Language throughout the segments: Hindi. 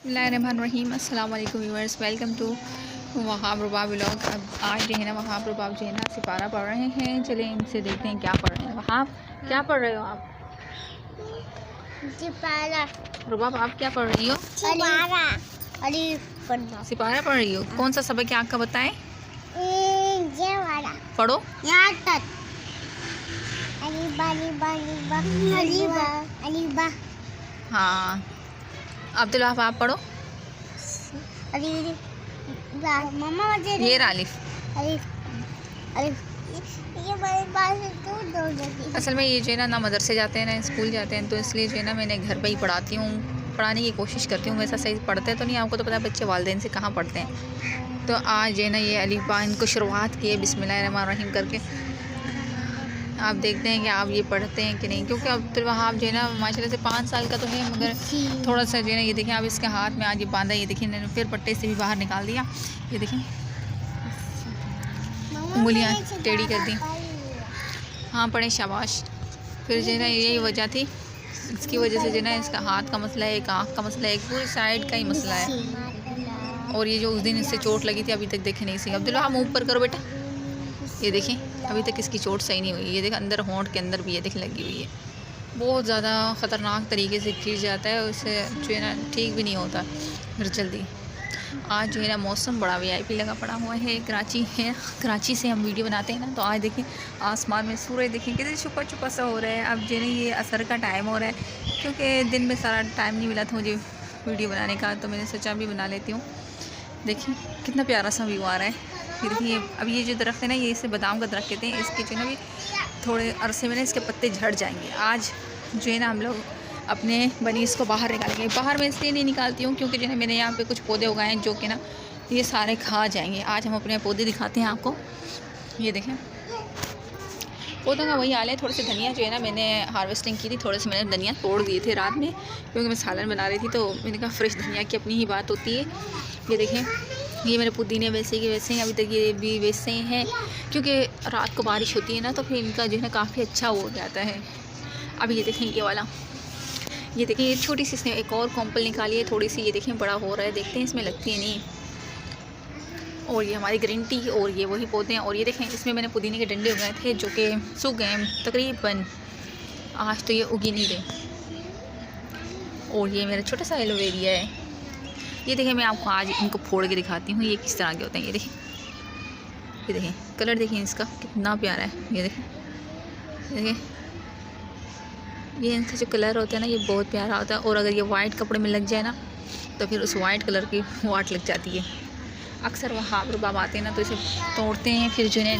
बिस्मिल्लाहिर्रहमानिर्रहीम। अस्सलाम वालेकुम viewers, welcome to Wahab Rubab vlog. अब आज जो है ना वहाब रुबाब जो है ना सिपारा पढ़ रहे हैं। चलें इनसे देखते हैं क्या पढ़ रहे हैं। वहाब क्या पढ़ रहे हो आप? सिपारा। रुबाब आप क्या पढ़ रही हो? सिपारा पढ़ रही हो। कौन सा सबक है आपका बताएं? ये वाला पढ़ो। यहाँ तक अलीबा अलीबा अलीबा अलीबा अलीबा। हाँ अब्दुल वहाब आप पढ़ो। मम्मा मुझे ये रालिफ। अलिफ अलिफ ये मेरे पास दूर दूर जाती। असल में ये जो है ना मदरसे जाते हैं ना स्कूल जाते हैं, तो इसलिए जो है ना मैंने घर पे ही पढ़ाती हूँ, पढ़ाने की कोशिश करती हूँ। वैसा सही पढ़ते तो नहीं, आपको तो पता है बच्चे वालिदैन से कहाँ पढ़ते हैं। तो आज जो है ना ये अलीफ बा इनको शुरुआत की है बिस्मिल्लाहिर्रहमानिर्रहीम करके। आप देखते हैं कि आप ये पढ़ते हैं कि नहीं, क्योंकि अब्दुल वहाब जो है ना माशाल्लाह से 5 साल का तो है, मगर थोड़ा सा जो है ना ये देखें आप इसके हाथ में आज ये बांधा, ये देखिए इन्होंने फिर पट्टे से भी बाहर निकाल दिया। ये देखें उंगलियाँ टेढ़ी कर दी। हाँ पढ़े शाबाश। फिर जो है ना यही वजह थी, इसकी वजह से जो है ना इसका हाथ का मसला है, एक आँख का मसला है, एक पूरी साइड का ही मसला है। और ये जो उस दिन इससे चोट लगी थी अभी तक देखे नहीं सी। अब्दुल्ला हम ऊपर करो बेटा। ये देखें अभी तक इसकी चोट सही नहीं हुई। ये देखें अंदर होंठ के अंदर भी ये देख लगी हुई है। बहुत ज़्यादा ख़तरनाक तरीके से गिर जाता है, उससे जो है ना ठीक भी नहीं होता फिर जल्दी। आज जो है ना मौसम बड़ा VIP लगा पड़ा हुआ है। कराची है, कराची से हम वीडियो बनाते हैं ना, तो आज देखें आसमान में सूरज देखें कितने छुपा छुपा सा हो रहा है। अब जो है ये असर का टाइम हो रहा है, क्योंकि दिन में सारा टाइम नहीं मिला था मुझे वीडियो बनाने का, तो मैंने सोचा भी बना लेती हूँ। देखिए कितना प्यारा सा व्यू आ रहा है। ये देखिए अब ये जो दरख्त है ना, ये इसे बादाम का दरख्त कहते हैं। इसके जो है ना भी थोड़े अरसे में ना इसके पत्ते झड़ जाएंगे। आज जो है ना हम लोग अपने बनीस को बाहर निकालेंगे। बाहर मैं इसलिए नहीं निकालती हूँ क्योंकि जो है मैंने यहाँ पे कुछ पौधे उगाए हैं जो कि ना ये सारे खा जाएंगे। आज हम अपने पौधे दिखाते हैं आपको। ये देखें पौधों का वही हाल है। थोड़े से धनिया जो है ना मैंने हार्वेस्टिंग की थी, थोड़े से मैंने धनिया तोड़ दिए थे रात में, क्योंकि मैं सालन बना रही थी, तो मैंने कहा फ्रेश धनिया की अपनी ही बात होती है। ये देखें ये मेरे पुदीने वैसे ही वैसे हैं, अभी तक ये भी वैसे ही हैं, क्योंकि रात को बारिश होती है ना, तो फिर इनका जो है ना काफ़ी अच्छा हो जाता है। अब ये देखें ये वाला, ये देखें ये छोटी सी इसने एक और कॉम्पल निकाली है थोड़ी सी। ये देखें बड़ा हो रहा है, देखते हैं इसमें लगती है नहीं। और ये हमारी ग्रीन टी और ये वही पौधे हैं। और ये देखें इसमें मैंने पुदीने के डंडे उगाए थे जो कि सूख गए तकरीबन, आज तो ये उगी नहीं रहे। और ये मेरा छोटा सा एलोवेरिया है। ये देखें मैं आपको आज इनको फोड़ के दिखाती हूँ ये किस तरह के होते हैं। ये देखें कलर देखें इसका कितना प्यारा है। ये देखें ये इनका जो कलर होता है ना ये बहुत प्यारा होता है। और अगर ये वाइट कपड़े में लग जाए ना तो फिर उस वाइट कलर की वाट लग जाती है। अक्सर वहाब रुबाब आते हैं ना तो इसे तोड़ते हैं, फिर जो है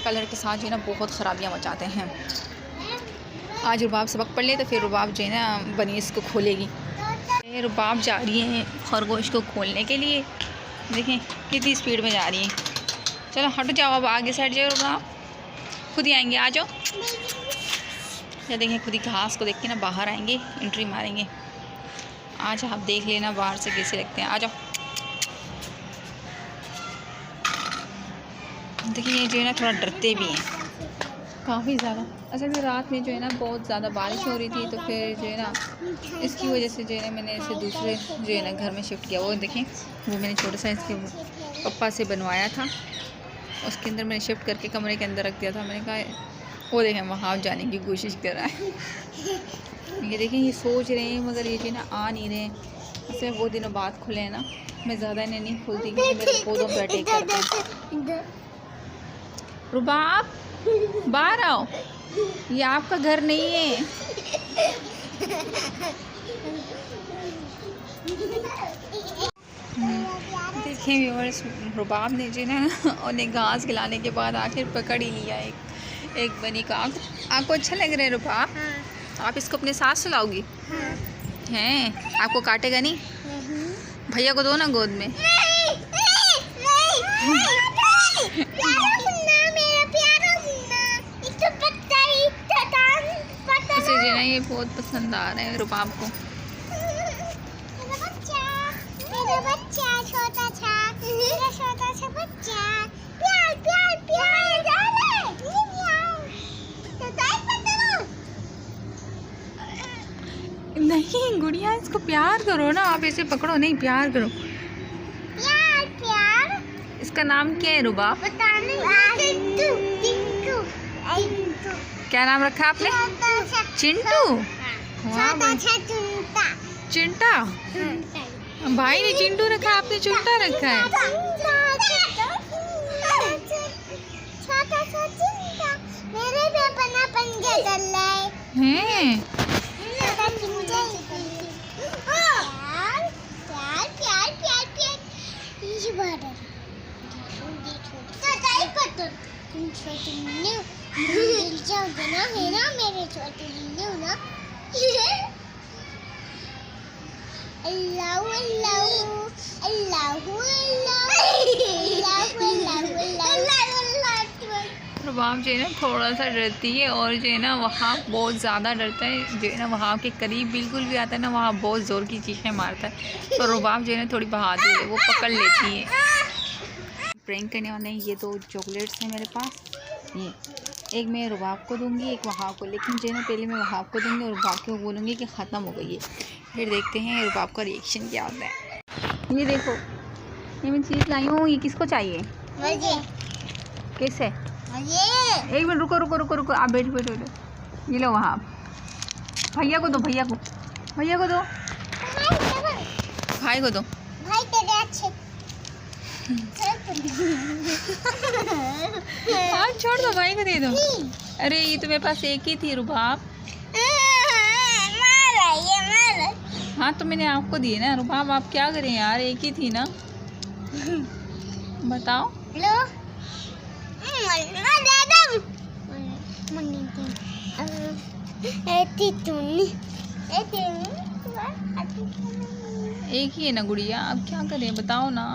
कलर के साथ जो है ना बहुत ख़राबियाँ मचाते हैं। आज रुबाब सबक पढ़ ले तो फिर रुबाब जो है ना बनीस को खोलेगी। रुबाब जा रही है खरगोश को खोलने के लिए। देखें कितनी स्पीड में जा रही है। चलो हट जाओ, अब आगे साइड जाओ। रुबाब खुद ही आएंगे, आ जाओ। या देखें खुद ही घास को देख के ना बाहर आएंगे, एंट्री मारेंगे। आज आप देख लेना बाहर से कैसे लगते हैं। आ जाओ। देखिए ये जो है ना थोड़ा डरते भी हैं काफ़ी ज़्यादा। असल में रात में जो है ना बहुत ज़्यादा बारिश हो रही थी, तो फिर जो है ना इसकी वजह से जो है ना मैंने इसे दूसरे जो है ना घर में शिफ्ट किया। वो देखें वो मैंने छोटा सा इसके पप्पा से बनवाया था, उसके अंदर मैंने शिफ्ट करके कमरे के अंदर रख दिया था। मैंने कहा वो देखें वहाँ जाने की कोशिश कर रहा है। ये देखें ये सोच रहे हैं मगर ये जो है ना आ नहीं रहे हैं। इससे बहुत दिनों बाद खुले हैं ना, मैं ज़्यादा इन्हें नहीं खोलती क्योंकि मेरे पौधों पर अटैक करते हैं। रुबाब बाहर आओ, ये आपका घर नहीं है। देखिए व्यूअर्स रुबाब ने जो ना उन्हें घास खिलाने के बाद आखिर पकड़ ही लिया एक बनी का। आपको अच्छा लग रहा है रुबाब? हाँ। आप इसको अपने साथ सुलाओगी? हाँ। हैं आपको काटेगा नहीं? भैया को दो ना गोद में। इसे जो है ये बहुत पसंद आ रहा है रुबाब को। मेरा बच्चा छोटा सा बच्चा प्यार प्यार प्यार नहीं नहीं गुड़िया, इसको प्यार करो ना, आप ऐसे पकड़ो नहीं, प्यार करो। प्यार प्यार। इसका नाम क्या है रुबाब? पता नहीं। चिंटू। क्या नाम रखा आपने? चिंटू। वाह भाई। चिंटा। भाई ने चिंटू रखा, आपने चुंटा रखा है। छोटा सा चिंटा मेरे पे अपना पंजा चल रहा है। हैं? छोटा चिंटा। प्यार प्यार प्यार प्यार प्यार। ये बात है। सच्चाई पता। तुम छोटी न्यू दिल जाओगे ना, है ना मेरे छोटे न्यू ना। अल्लाह अल्लाह अल्लाह रुबाब जो है ना थोड़ा सा डरती है, और जो है ना वहाँ बहुत ज़्यादा डरता है। जो है ना वहाँ के करीब बिल्कुल भी आता है ना, वहाँ बहुत ज़ोर की चीखें मारता है। तो रुबाब जो है ना थोड़ी बहादुर है, वो पकड़ लेती है। प्रैंक करने वाले हैं ये दो चॉकलेट्स हैं मेरे पास। ये एक मैं रुबाब को दूंगी, एक वहाब को, लेकिन जो है ना पहले मैं वहाब को दूंगी और रुबाब को बोलूँगी कि ख़त्म हो गई है। फिर देखते हैं रुबाब का रिएक्शन क्या होता है। ये देखो, ये मैं चीज़ लाई हूँ, ये किसको चाहिए? मुझे किस है? मुझे एक मिनट रुको रुको रुको रुको, आप बैठो बैठो बैठो। ये लो वहाँ, भैया को दो, भैया को, भैया को दो, भाई को दो। भाई तेरे अच्छे। हाँ छोड़ दो, भाई को दे दो। अरे ये तो मेरे पास एक ही थी रुबाब। हाँ तो मैंने आपको दिए ना रुबाब, आप क्या करें यार, एक ही थी ना। बताओ। लो एक ही है ना गुड़िया, अब क्या करें बताओ ना।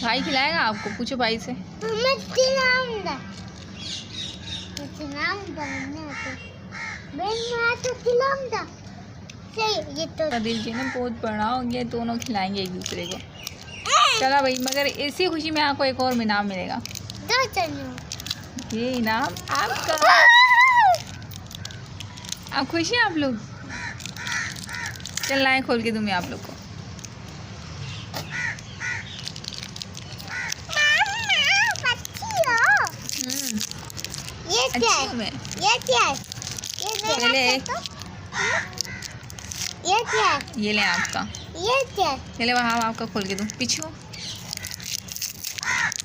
भाई खिलाएगा आपको, पूछो भाई से। ये तो दिल जो है ना बहुत बड़ा हो गया, दोनों खिलाएंगे एक दूसरे को। चला भाई, मगर इसी खुशी में आपको एक और इनाम मिलेगा। ये इनाम आपका। आप खुश हैं आप लोग? चल लाए खोल के दूँ मैं आप लोग को। ये क्या है? मैं ये क्या है? पहले ये क्या है? ये ले आपका, ये क्या है? पहले वहाँ आपका खोल के दूँ। पीछे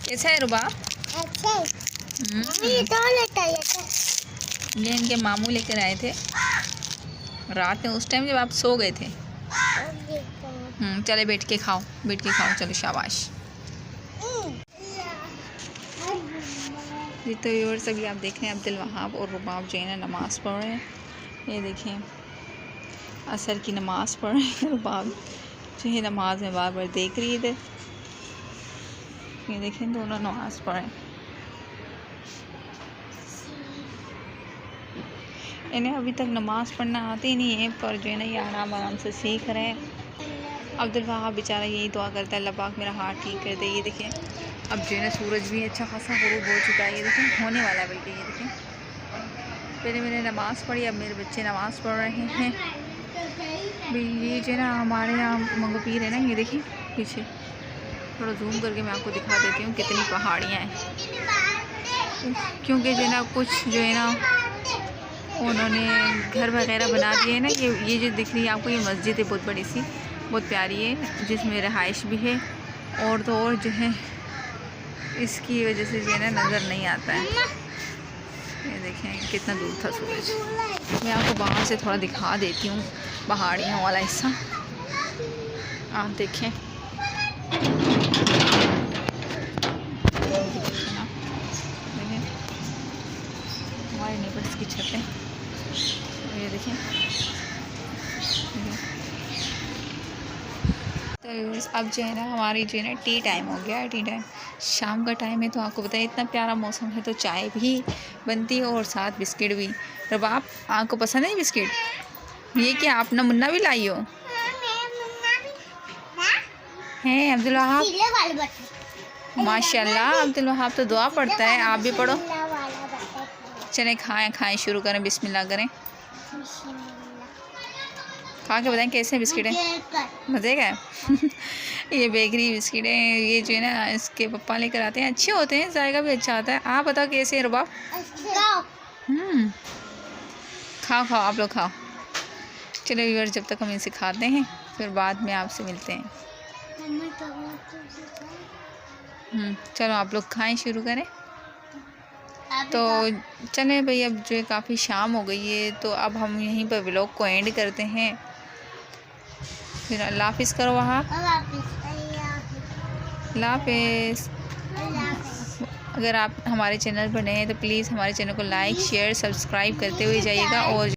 कैसा है रुबाब? अच्छा ये तो लेता है ये इनके मामू लेकर आए थे रात में, उस टाइम जब आप सो गए थे। चले बैठ के खाओ, बैठ के खाओ, चलो शाबाश। जी तो व्यूअर्स अभी आप देख रहे हैं अब्दुल वहाब और रुबाब जो है ना नमाज़ पढ़ रहे हैं। ये देखें असर की नमाज़ पढ़ रहे हैं। रुबाब जो है नमाज में बार बार देख रही है इधर। ये देखें दोनों नमाज़ पढ़ रहे हैं। इन्हें अभी तक नमाज़ पढ़ना आती नहीं है, पर जो है ना ये आराम से सीख रहे हैं। अब्दुल वहाब बेचारा यही दुआ करता है अल्लाह पाक मेरा हाथ ठीक कर दे। ये देखें अब जो है ना सूरज भी अच्छा खासा गुरूब हो चुका है। ये देखें होने वाला है बल्कि। ये देखें पहले मैंने नमाज़ पढ़ी, अब मेरे बच्चे नमाज़ पढ़ रहे हैं। भाई ये जो है ना हमारे यहाँ मंगो पीर है ना, ये देखें पीछे, थोड़ा जूम करके मैं आपको दिखा देती हूँ कितनी पहाड़ियाँ हैं। क्योंकि जो है ना कुछ जो है ना उन्होंने घर वगैरह बना दिए है ना। ये जो दिख रही है आपको, ये मस्जिद है बहुत बड़ी सी, बहुत प्यारी है, जिसमें रहाइश भी है। और तो और जो है इसकी वजह से जो है ना नज़र नहीं आता है। ये देखें कितना दूर था सूरज। मैं आपको बाहर से थोड़ा दिखा देती हूँ पहाड़ियों वाला हिस्सा, आप देखें। हमारे नेबर्स की छत है, ये देखें। तो अब जो है ना हमारी जो है ना टी टाइम हो गया है। टी टाइम शाम का टाइम है, तो आपको बताइए इतना प्यारा मौसम है तो चाय भी बनती है और साथ बिस्किट भी। रुबाब आपको पसंद है बिस्किट? ये क्या अपना मुन्ना भी लाई हो? हैं अब्दुल वहाब, माशाल्लाह अब्दुल वहाब तो दुआ पढ़ता है, आप भी पढ़ो। चलें खाएं शुरू करें, बिस्मिल्लाह करें। खा के बताएं कैसे बिस्किट है, मज़े का है। ये बेकरी बिस्किट है, ये जो है ना इसके पापा लेकर आते हैं, अच्छे होते हैं, जायका भी अच्छा आता है। आप बताओ कैसे है रुबाब? खाओ खाओ, आप लोग खाओ। चलो व्यूअर, जब तक हम इसे खाते हैं फिर बाद में आपसे मिलते हैं। चलो आप लोग खाएं, शुरू करें। तो चलें भाई, अब जो है काफ़ी शाम हो गई है, तो अब हम यहीं पर व्लॉग को एंड करते हैं। फिर अल्लाह हाफिज़ करो वहाँ। अल्लाह हाफिज़। अगर आप हमारे चैनल पर नए हैं तो प्लीज़ हमारे चैनल को लाइक शेयर सब्सक्राइब करते हुए जाइएगा। और